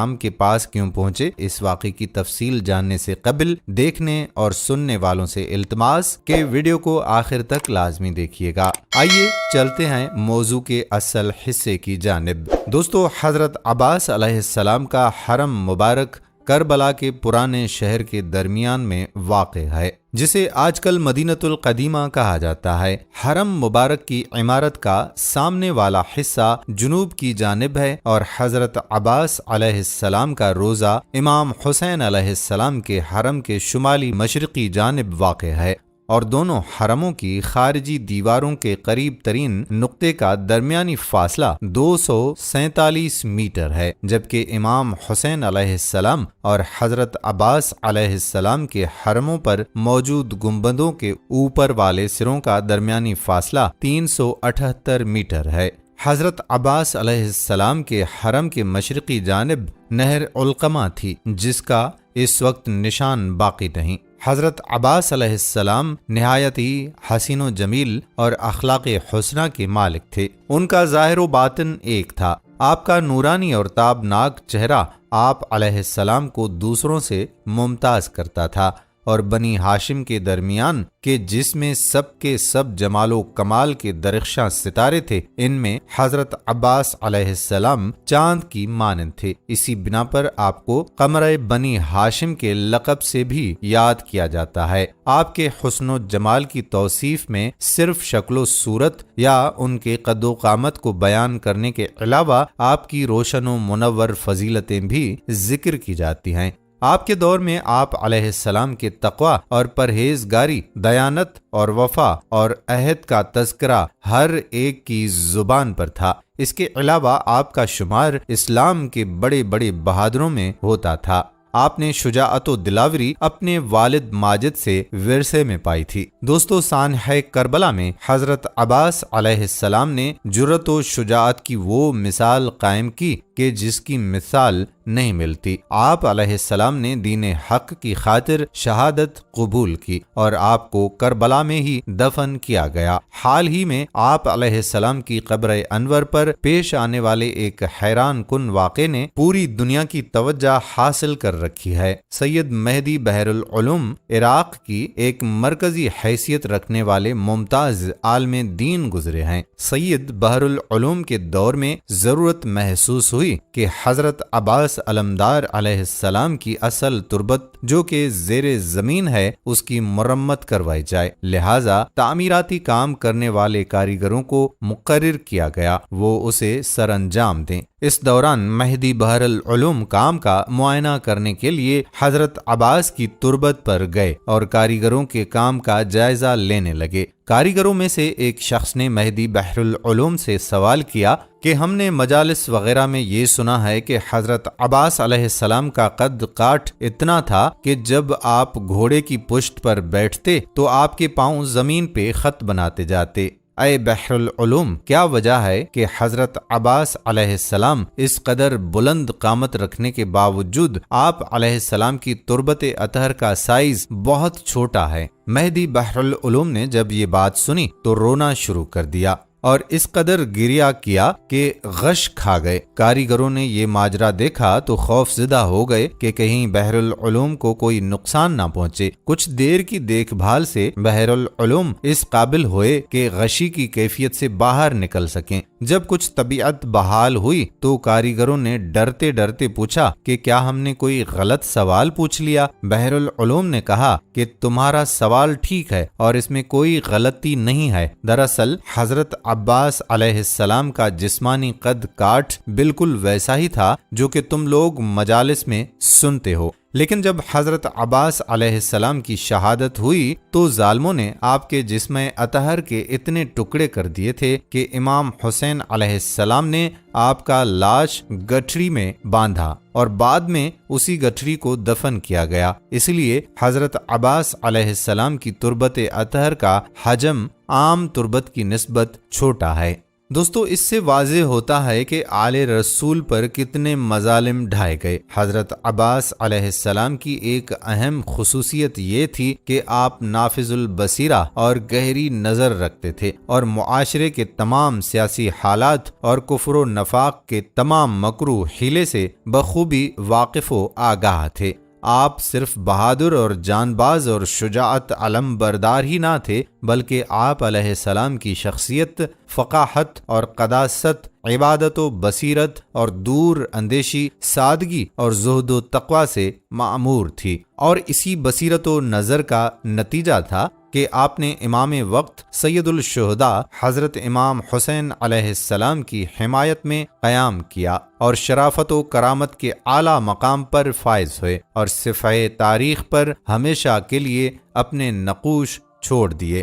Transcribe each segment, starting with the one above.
السلام کے پاس کیوں پہنچے؟ اس واقعے کی تفصیل جاننے سے قبل دیکھنے اور سننے والوں سے التماس کہ ویڈیو کو آخر تک لازمی دیکھیے گا۔ آئیے چلتے ہیں موضوع کے اصل حصے کی جانب۔ دوستو، حضرت عباس علیہ السلام کا حرم مبارک کربلا کے پرانے شہر کے درمیان میں واقع ہے، جسے آج کل مدینۃ القدیمہ کہا جاتا ہے۔ حرم مبارک کی عمارت کا سامنے والا حصہ جنوب کی جانب ہے اور حضرت عباس علیہ السلام کا روضہ امام حسین علیہ السلام کے حرم کے شمالی مشرقی جانب واقع ہے، اور دونوں حرموں کی خارجی دیواروں کے قریب ترین نقطے کا درمیانی فاصلہ 247 میٹر ہے، جبکہ امام حسین علیہ السلام اور حضرت عباس علیہ السلام کے حرموں پر موجود گنبدوں کے اوپر والے سروں کا درمیانی فاصلہ 378 میٹر ہے۔ حضرت عباس علیہ السلام کے حرم کے مشرقی جانب نہر علقمہ تھی، جس کا اس وقت نشان باقی نہیں۔ حضرت عباس علیہ السلام نہایت ہی حسین و جمیل اور اخلاق حسنہ کے مالک تھے۔ ان کا ظاہر و باطن ایک تھا۔ آپ کا نورانی اور تابناک چہرہ آپ علیہ السلام کو دوسروں سے ممتاز کرتا تھا، اور بنی ہاشم کے درمیان کے جس میں سب کے سب جمال و کمال کے درخشاں ستارے تھے، ان میں حضرت عباس علیہ السلام چاند کی مانند تھے۔ اسی بنا پر آپ کو قمر بنی ہاشم کے لقب سے بھی یاد کیا جاتا ہے۔ آپ کے حسن و جمال کی توصیف میں صرف شکل و صورت یا ان کے قد و قامت کو بیان کرنے کے علاوہ آپ کی روشن و منور فضیلتیں بھی ذکر کی جاتی ہیں۔ آپ کے دور میں آپ علیہ السلام کے تقوی اور پرہیزگاری، دیانت اور وفا اور عہد کا تذکرہ ہر ایک کی زبان پر تھا۔ اس کے علاوہ آپ کا شمار اسلام کے بڑے بڑے بہادروں میں ہوتا تھا۔ آپ نے شجاعت و دلاوری اپنے والد ماجد سے ورثے میں پائی تھی۔ دوستو، سانحہ کربلا میں حضرت عباس علیہ السلام نے جرأت و شجاعت کی وہ مثال قائم کی کہ جس کی مثال نہیں ملتی۔ آپ علیہ السلام نے دین حق کی خاطر شہادت قبول کی اور آپ کو کربلا میں ہی دفن کیا گیا۔ حال ہی میں آپ علیہ السلام کی قبر انور پر پیش آنے والے ایک حیران کن واقعے نے پوری دنیا کی توجہ حاصل کر رکھی ہے۔ سید مہدی بحر العلوم عراق کی ایک مرکزی حیثیت رکھنے والے ممتاز عالم دین گزرے ہیں۔ سید بحر العلوم کے دور میں ضرورت محسوس ہوئی کہ حضرت عباس علمدار علیہ السلام کی اصل تربت جو کہ زیر زمین ہے، اس کی مرمت کروائی جائے، لہذا تعمیراتی کام کرنے والے کاریگروں کو مقرر کیا گیا، وہ اسے سر انجام دیں۔ اس دوران مہدی بحر العلوم کام کا معائنہ کرنے کے لیے حضرت عباس کی تربت پر گئے اور کاریگروں کے کام کا جائزہ لینے لگے۔ کاریگروں میں سے ایک شخص نے مہدی بحر العلوم سے سوال کیا کہ ہم نے مجالس وغیرہ میں یہ سنا ہے کہ حضرت عباس علیہ السلام کا قد کاٹ اتنا تھا کہ جب آپ گھوڑے کی پشت پر بیٹھتے تو آپ کے پاؤں زمین پہ خط بناتے جاتے۔ اے بحر العلوم، کیا وجہ ہے کہ حضرت عباس علیہ السلام اس قدر بلند قامت رکھنے کے باوجود آپ علیہ السلام کی تربت اطہر کا سائز بہت چھوٹا ہے؟ مہدی بحر العلوم نے جب یہ بات سنی تو رونا شروع کر دیا اور اس قدر گریہ کیا کہ غش کھا گئے۔ کاریگروں نے یہ ماجرا دیکھا تو خوف زدہ ہو گئے کہ کہیں بحر العلوم کو کوئی نقصان نہ پہنچے۔ کچھ دیر کی دیکھ بھال سے بحر العلوم اس قابل ہوئے کہ غشی کی کیفیت سے باہر نکل سکیں۔ جب کچھ طبیعت بحال ہوئی تو کاریگروں نے ڈرتے ڈرتے پوچھا کہ کیا ہم نے کوئی غلط سوال پوچھ لیا؟ بحر العلوم نے کہا کہ تمہارا سوال ٹھیک ہے اور اس میں کوئی غلطی نہیں ہے۔ دراصل حضرت عباس علیہ السلام کا جسمانی قد کاٹ بالکل ویسا ہی تھا جو کہ تم لوگ مجالس میں سنتے ہو، لیکن جب حضرت عباس علیہ السلام کی شہادت ہوئی تو ظالموں نے آپ کے جسم اطہر کے اتنے ٹکڑے کر دیے تھے کہ امام حسین علیہ السلام نے آپ کا لاش گٹھڑی میں باندھا اور بعد میں اسی گٹھڑی کو دفن کیا گیا۔ اس لیے حضرت عباس علیہ السلام کی تربت اطہر کا حجم عام تربت کی نسبت چھوٹا ہے۔ دوستو اس سے واضح ہوتا ہے کہ آل رسول پر کتنے مظالم ڈھائے گئے۔ حضرت عباس علیہ السلام کی ایک اہم خصوصیت یہ تھی کہ آپ نافذ البصیرہ اور گہری نظر رکھتے تھے اور معاشرے کے تمام سیاسی حالات اور کفر و نفاق کے تمام مکروہ حیلے سے بخوبی واقف و آگاہ تھے۔ آپ صرف بہادر اور جان باز اور شجاعت علم بردار ہی نہ تھے، بلکہ آپ علیہ السلام کی شخصیت فقاہت اور قداست، عبادت و بصیرت اور دور اندیشی، سادگی اور زہد و تقوی سے معمور تھی، اور اسی بصیرت و نظر کا نتیجہ تھا کہ آپ نے امام وقت سید الشہداء حضرت امام حسین علیہ السلام کی حمایت میں قیام کیا اور شرافت و کرامت کے اعلیٰ مقام پر فائز ہوئے اور صفحہ تاریخ پر ہمیشہ کے لیے اپنے نقوش چھوڑ دیے۔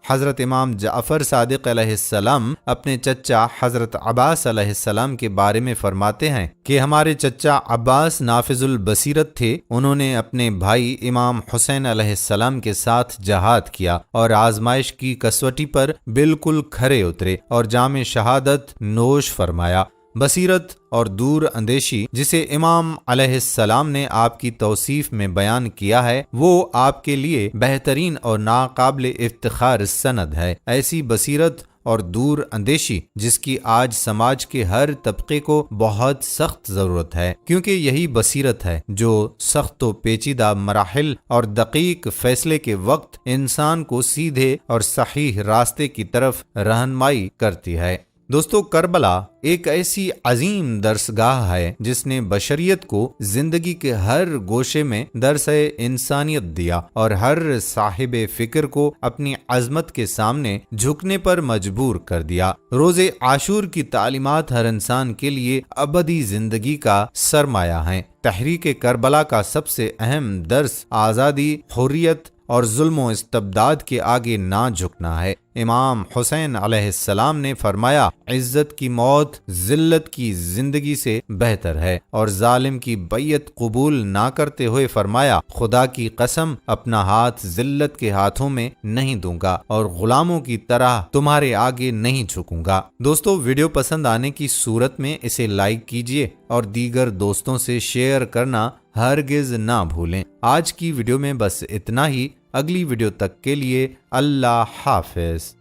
حضرت امام جعفر صادق علیہ السلام اپنے چچا حضرت عباس علیہ السلام کے بارے میں فرماتے ہیں کہ ہمارے چچا عباس نافذ البصیرت تھے، انہوں نے اپنے بھائی امام حسین علیہ السلام کے ساتھ جہاد کیا اور آزمائش کی کسوٹی پر بالکل کھرے اترے اور جام شہادت نوش فرمایا۔ بصیرت اور دور اندیشی جسے امام علیہ السلام نے آپ کی توصیف میں بیان کیا ہے، وہ آپ کے لیے بہترین اور ناقابل افتخار سند ہے۔ ایسی بصیرت اور دور اندیشی جس کی آج سماج کے ہر طبقے کو بہت سخت ضرورت ہے، کیونکہ یہی بصیرت ہے جو سخت و پیچیدہ مراحل اور دقیق فیصلے کے وقت انسان کو سیدھے اور صحیح راستے کی طرف رہنمائی کرتی ہے۔ دوستو، کربلا ایک ایسی عظیم درسگاہ ہے جس نے بشریت کو زندگی کے ہر گوشے میں درس انسانیت دیا اور ہر صاحب فکر کو اپنی عظمت کے سامنے جھکنے پر مجبور کر دیا۔ روز عاشور کی تعلیمات ہر انسان کے لیے ابدی زندگی کا سرمایہ ہیں۔ تحریک کربلا کا سب سے اہم درس آزادی، حریت اور ظلم و استبداد کے آگے نہ جھکنا ہے۔ امام حسین علیہ السلام نے فرمایا، عزت کی موت ذلت کی زندگی سے بہتر ہے، اور ظالم کی بیعت قبول نہ کرتے ہوئے فرمایا، خدا کی قسم اپنا ہاتھ ذلت کے ہاتھوں میں نہیں دوں گا اور غلاموں کی طرح تمہارے آگے نہیں جھکوں گا۔ دوستو، ویڈیو پسند آنے کی صورت میں اسے لائک کیجیے اور دیگر دوستوں سے شیئر کرنا ہرگز نہ بھولیں۔ آج کی ویڈیو میں بس اتنا ہی۔ اگلی ویڈیو تک کے لیے اللہ حافظ۔